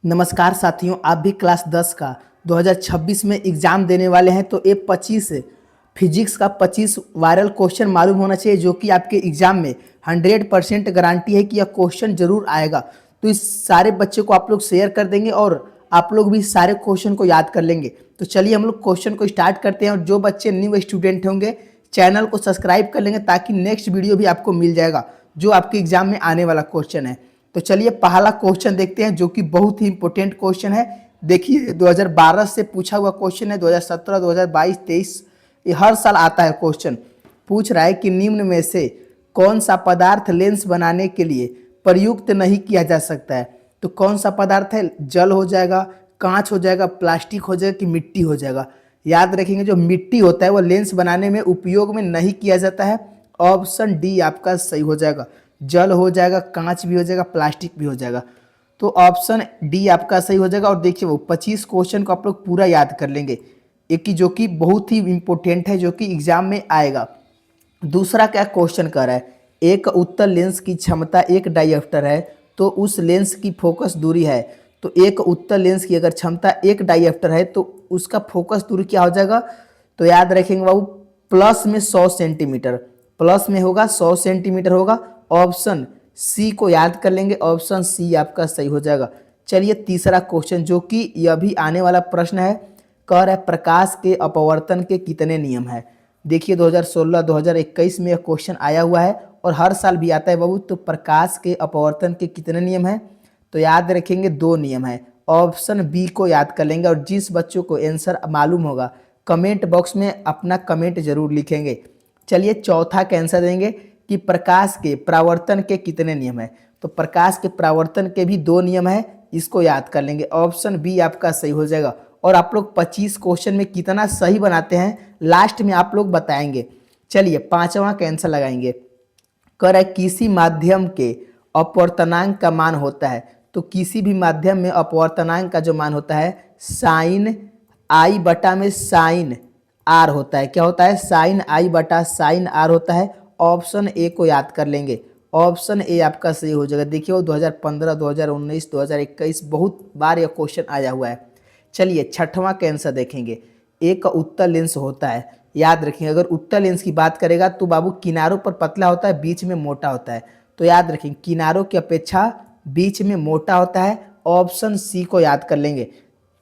नमस्कार साथियों, आप भी क्लास 10 का 2026 में एग्ज़ाम देने वाले हैं तो ये 25 फिजिक्स का 25 वायरल क्वेश्चन मालूम होना चाहिए जो कि आपके एग्ज़ाम में 100% गारंटी है कि यह क्वेश्चन जरूर आएगा। तो इस सारे बच्चे को आप लोग शेयर कर देंगे और आप लोग भी सारे क्वेश्चन को याद कर लेंगे। तो चलिए हम लोग क्वेश्चन को स्टार्ट करते हैं और जो बच्चे न्यू स्टूडेंट होंगे चैनल को सब्सक्राइब कर लेंगे ताकि नेक्स्ट वीडियो भी आपको मिल जाएगा जो आपके एग्जाम में आने वाला क्वेश्चन है। तो चलिए पहला क्वेश्चन देखते हैं जो कि बहुत ही इंपॉर्टेंट क्वेश्चन है। देखिए 2012 से पूछा हुआ क्वेश्चन है, 2017, 2022, 23 ये हर साल आता है क्वेश्चन। पूछ रहा है कि निम्न में से कौन सा पदार्थ लेंस बनाने के लिए प्रयुक्त नहीं किया जा सकता है। तो कौन सा पदार्थ है? जल हो जाएगा, कांच हो जाएगा, प्लास्टिक हो जाएगा कि मिट्टी हो जाएगा। याद रखेंगे जो मिट्टी होता है वो लेंस बनाने में उपयोग में नहीं किया जाता है। ऑप्शन डी आपका सही हो जाएगा। जल हो जाएगा, कांच भी हो जाएगा, प्लास्टिक भी हो जाएगा। तो ऑप्शन डी आपका सही हो जाएगा। और देखिए वो 25 क्वेश्चन को आप लोग पूरा याद कर लेंगे, एक की जो कि बहुत ही इंपॉर्टेंट है जो कि एग्जाम में आएगा। दूसरा क्या क्वेश्चन कर रहा है? एक उत्तल लेंस की क्षमता एक डायप्टर है तो उस लेंस की फोकस दूरी है। तो एक उत्तल लेंस की अगर क्षमता एक डायप्टर है तो उसका फोकस दूरी क्या हो जाएगा? तो याद रखेंगे बाबू, प्लस में 100 सेंटीमीटर, प्लस में होगा 100 सेंटीमीटर होगा। ऑप्शन सी को याद कर लेंगे, ऑप्शन सी आपका सही हो जाएगा। चलिए तीसरा क्वेश्चन जो कि यह भी आने वाला प्रश्न है, कह रहा है प्रकाश के अपवर्तन के कितने नियम है। देखिए 2016 2021 में यह क्वेश्चन आया हुआ है और हर साल भी आता है बाबू। तो प्रकाश के अपवर्तन के कितने नियम है? तो याद रखेंगे 2 नियम है। ऑप्शन बी को याद कर लेंगे और जिस बच्चों को आंसर मालूम होगा कमेंट बॉक्स में अपना कमेंट जरूर लिखेंगे। चलिए चौथा का आंसर देंगे कि प्रकाश के परावर्तन के कितने नियम है। तो प्रकाश के परावर्तन के भी 2 नियम है, इसको याद कर लेंगे। ऑप्शन बी आपका सही हो जाएगा। और आप लोग 25 क्वेश्चन में कितना सही बनाते हैं लास्ट में आप लोग बताएंगे। चलिए पांचवा का आंसर लगाएंगे। कर है किसी माध्यम के अपवर्तनांक का मान होता है। तो किसी भी माध्यम में अपवर्तनांक का जो मान होता है साइन आई बटा में साइन आर होता है। क्या होता है? साइन आई बटा साइन आर होता है। ऑप्शन ए को याद कर लेंगे, ऑप्शन ए आपका सही हो जाएगा। देखिए वो 2015, 2019, 2021 बहुत बार यह क्वेश्चन आया हुआ है। चलिए छठवां का आंसर देखेंगे। एक उत्तल लेंस होता है, याद रखेंगे अगर उत्तल लेंस की बात करेगा तो बाबू किनारों पर पतला होता है, बीच में मोटा होता है। तो याद रखेंगे किनारों की अपेक्षा बीच में मोटा होता है। ऑप्शन सी को याद कर लेंगे।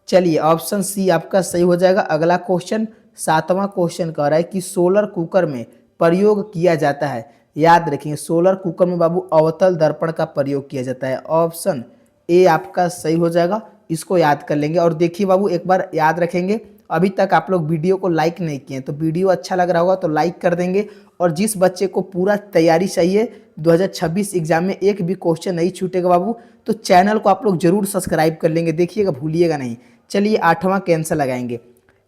चलिए ऑप्शन सी आपका सही हो जाएगा। अगला क्वेश्चन सातवां क्वेश्चन कह रहा है कि सोलर कुकर में प्रयोग किया जाता है। याद रखेंगे सोलर कुकर में बाबू अवतल दर्पण का प्रयोग किया जाता है। ऑप्शन ए आपका सही हो जाएगा, इसको याद कर लेंगे। और देखिए बाबू एक बार याद रखेंगे, अभी तक आप लोग वीडियो को लाइक नहीं किए तो वीडियो अच्छा लग रहा होगा तो लाइक कर देंगे। और जिस बच्चे को पूरा तैयारी चाहिए 2026 एग्जाम में एक भी क्वेश्चन नहीं छूटेगा बाबू, तो चैनल को आप लोग जरूर सब्सक्राइब कर लेंगे, देखिएगा भूलिएगा नहीं। चलिए आठवां कैंसर लगाएंगे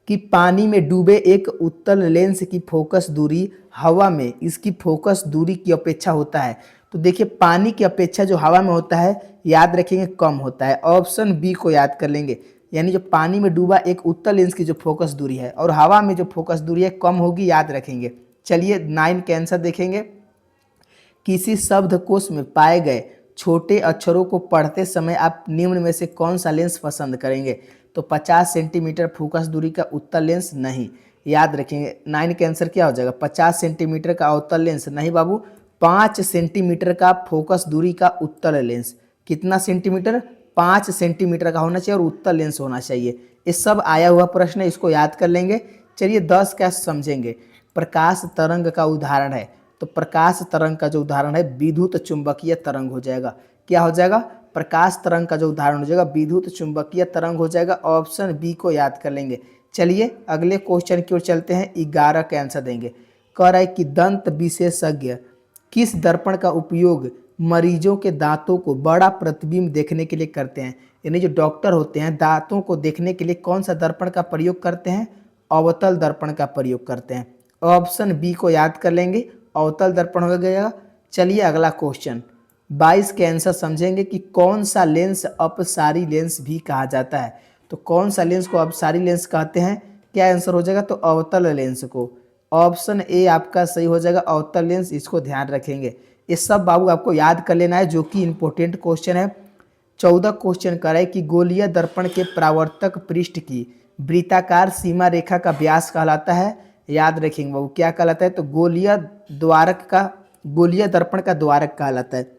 कि पानी में डूबे एक उत्तल लेंस की फोकस दूरी हवा में इसकी फोकस दूरी की अपेक्षा होता है। तो देखिए पानी की अपेक्षा जो हवा में होता है याद रखेंगे कम होता है। ऑप्शन बी को याद कर लेंगे, यानी जो पानी में डूबा एक उत्तल लेंस की जो फोकस दूरी है और हवा में जो फोकस दूरी है कम होगी, याद रखेंगे। चलिए 9 के आंसर देखेंगे। किसी शब्दकोश में पाए गए छोटे अक्षरों को पढ़ते समय आप निम्न में से कौन सा लेंस पसंद करेंगे। तो 50 सेंटीमीटर फोकस दूरी का उत्तल लेंस नहीं, याद रखेंगे 9 का आंसर क्या हो जाएगा? 50 सेंटीमीटर का अवतल लेंस नहीं बाबू, 5 सेंटीमीटर का फोकस दूरी का उत्तल लेंस। कितना सेंटीमीटर? 5 सेंटीमीटर का होना चाहिए और उत्तल लेंस होना चाहिए। ये सब आया हुआ प्रश्न है, इसको याद कर लेंगे। चलिए 10 क्या समझेंगे। प्रकाश तरंग का उदाहरण है। तो प्रकाश तरंग का जो उदाहरण है विद्युत चुंबकीय तरंग हो जाएगा। क्या हो जाएगा? प्रकाश तरंग का जो उदाहरण हो जाएगा विद्युत चुंबकीय तरंग हो जाएगा। ऑप्शन बी को याद कर लेंगे। चलिए अगले क्वेश्चन की ओर चलते हैं। 11 का आंसर देंगे। कह रहा है कि दंत विशेषज्ञ किस दर्पण का उपयोग मरीजों के दांतों को बड़ा प्रतिबिंब देखने के लिए करते हैं। यानी जो डॉक्टर होते हैं दांतों को देखने के लिए कौन सा दर्पण का प्रयोग करते हैं? अवतल दर्पण का प्रयोग करते हैं। ऑप्शन बी को याद कर लेंगे, अवतल दर्पण हो गया। चलिए अगला क्वेश्चन 22 के आंसर समझेंगे कि कौन सा लेंस अपसारी लेंस भी कहा जाता है। तो कौन सा लेंस को अपसारी लेंस कहते हैं? क्या आंसर हो जाएगा? तो अवतल लेंस को। ऑप्शन ए आपका सही हो जाएगा, अवतल लेंस, इसको ध्यान रखेंगे। ये सब बाबू आपको याद कर लेना है जो कि इंपॉर्टेंट क्वेश्चन है। 14 क्वेश्चन करे कि गोलीय दर्पण के परावर्तक पृष्ठ की वृत्ताकार सीमा रेखा का व्यास कहलाता है। याद रखेंगे बाबू क्या कहलाता है, तो गोलीय दर्पण का द्वारक कहलाता है।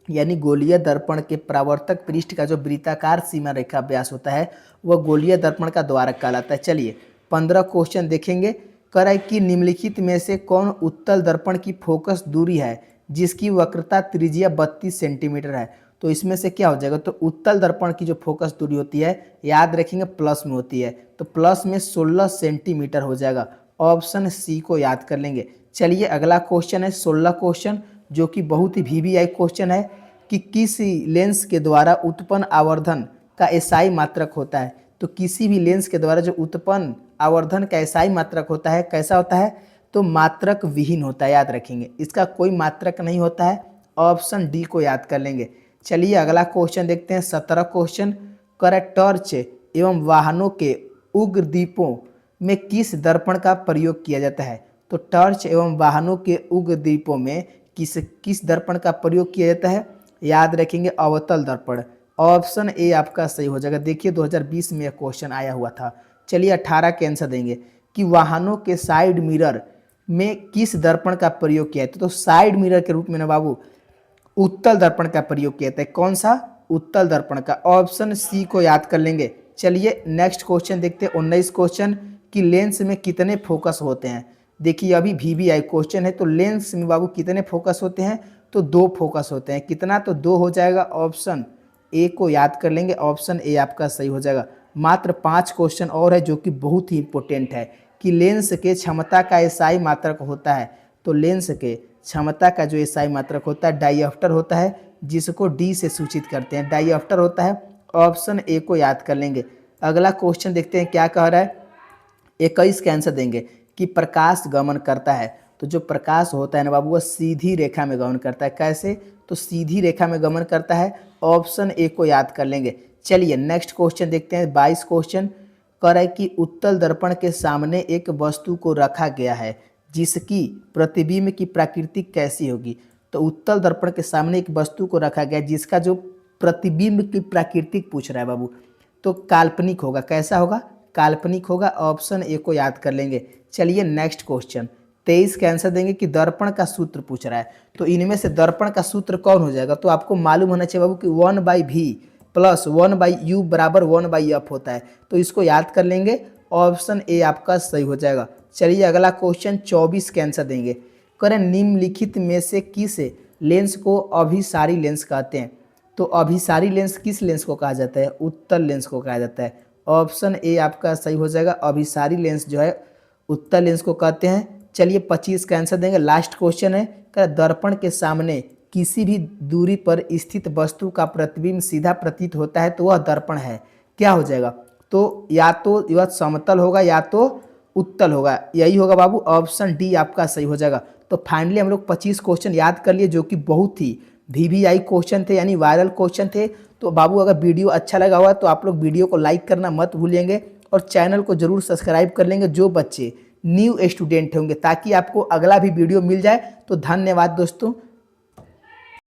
यानी गोलीय दर्पण के परावर्तक पृष्ठ का जो वृत्ताकार सीमा रेखा व्यास होता है वह गोलीय दर्पण का द्वारक कहलाता है। चलिए 15 क्वेश्चन देखेंगे। कह रहा है कि निम्नलिखित में से कौन उत्तल दर्पण की फोकस दूरी है जिसकी वक्रता त्रिज्या 32 सेंटीमीटर है। तो इसमें से क्या हो जाएगा, तो उत्तल दर्पण की जो फोकस दूरी होती है याद रखेंगे प्लस में होती है, तो प्लस में 16 सेंटीमीटर हो जाएगा। ऑप्शन सी को याद कर लेंगे। चलिए अगला क्वेश्चन है 16 क्वेश्चन जो कि बहुत ही वीवीआई क्वेश्चन है कि किस लेंस के द्वारा उत्पन्न आवर्धन का एसआई मात्रक होता है। तो किसी भी लेंस के द्वारा जो उत्पन्न आवर्धन का एसआई मात्रक होता है कैसा होता है, तो मात्रक विहीन होता है। याद रखेंगे इसका कोई मात्रक नहीं होता है। ऑप्शन डी को याद कर लेंगे। चलिए अगला क्वेश्चन देखते हैं 17 क्वेश्चन। कर टॉर्च एवं वाहनों के उग्र दीपों में किस दर्पण का प्रयोग किया जाता है। तो टॉर्च एवं वाहनों के उग्र दीपों में किस दर्पण का प्रयोग किया जाता है, याद रखेंगे अवतल दर्पण। ऑप्शन ए आपका सही हो जाएगा। देखिए 2020 में यह क्वेश्चन आया हुआ था। चलिए 18 के आंसर देंगे कि वाहनों के साइड मिरर में किस दर्पण का प्रयोग किया जाता है। तो साइड मिरर के रूप में ना बाबू उत्तल दर्पण का प्रयोग किया जाता है। कौन सा, उत्तल दर्पण का। ऑप्शन सी को याद कर लेंगे। चलिए नेक्स्ट क्वेश्चन देखते हैं 19 क्वेश्चन कि लेंस में कितने फोकस होते हैं। देखिए अभी वीवीआई क्वेश्चन है, तो लेंस में बाबू कितने फोकस होते हैं, तो 2 फोकस होते हैं। कितना, तो 2 हो जाएगा। ऑप्शन ए को याद कर लेंगे। ऑप्शन ए आपका सही हो जाएगा। मात्र 5 क्वेश्चन और है जो कि बहुत ही इंपॉर्टेंट है कि लेंस के क्षमता का एसआई मात्रक होता है। तो लेंस के क्षमता का जो एसआई मात्रक होता है डाइऑप्टर होता है, जिसको डी से सूचित करते हैं, डाइऑप्टर होता है। ऑप्शन ए को याद कर लेंगे। अगला क्वेश्चन देखते हैं क्या कह रहा है। 21 का आंसर देंगे कि प्रकाश गमन करता है। तो जो प्रकाश होता है ना बाबू वह सीधी रेखा में गमन करता है। कैसे, तो सीधी रेखा में गमन करता है। ऑप्शन ए को याद कर लेंगे। चलिए नेक्स्ट क्वेश्चन देखते हैं 22 क्वेश्चन। कह रहा है कि उत्तल दर्पण के सामने एक वस्तु को रखा गया है जिसकी प्रतिबिंब की प्रकृति कैसी होगी। तो उत्तल दर्पण के सामने एक वस्तु को रखा गया जिसका जो प्रतिबिंब की प्रकृति पूछ रहा है बाबू, तो काल्पनिक होगा। कैसा होगा, काल्पनिक होगा। ऑप्शन ए को याद कर लेंगे। चलिए नेक्स्ट क्वेश्चन 23 का आंसर देंगे कि दर्पण का सूत्र पूछ रहा है। तो इनमें से दर्पण का सूत्र कौन हो जाएगा, तो आपको मालूम होना चाहिए बाबू कि 1/v प्लस 1/u बराबर 1/f होता है। तो इसको याद कर लेंगे। ऑप्शन ए आपका सही हो जाएगा। चलिए अगला क्वेश्चन 24 का आंसर देंगे। करें निम्नलिखित में से किस लेंस को अभिसारी लेंस कहते हैं। तो अभिसारी लेंस किस लेंस को कहा जाता है, उत्तल लेंस को कहा जाता है। ऑप्शन ए आपका सही हो जाएगा। अभिसारी लेंस जो है उत्तल लेंस को कहते हैं। चलिए 25 का आंसर देंगे। लास्ट क्वेश्चन है कि दर्पण के सामने किसी भी दूरी पर स्थित वस्तु का प्रतिबिंब सीधा प्रतीत होता है तो वह दर्पण है। क्या हो जाएगा, तो या तो यह समतल होगा या तो उत्तल होगा, यही होगा बाबू। ऑप्शन डी आपका सही हो जाएगा। तो फाइनली हम लोग 25 क्वेश्चन याद कर लिए जो कि बहुत ही वीवीआई क्वेश्चन थे, यानी वायरल क्वेश्चन थे। तो बाबू अगर वीडियो अच्छा लगा हुआ तो आप लोग वीडियो को लाइक करना मत भूलेंगे और चैनल को जरूर सब्सक्राइब कर लेंगे जो बच्चे न्यू स्टूडेंट होंगे, ताकि आपको अगला भी वीडियो मिल जाए। तो धन्यवाद दोस्तों।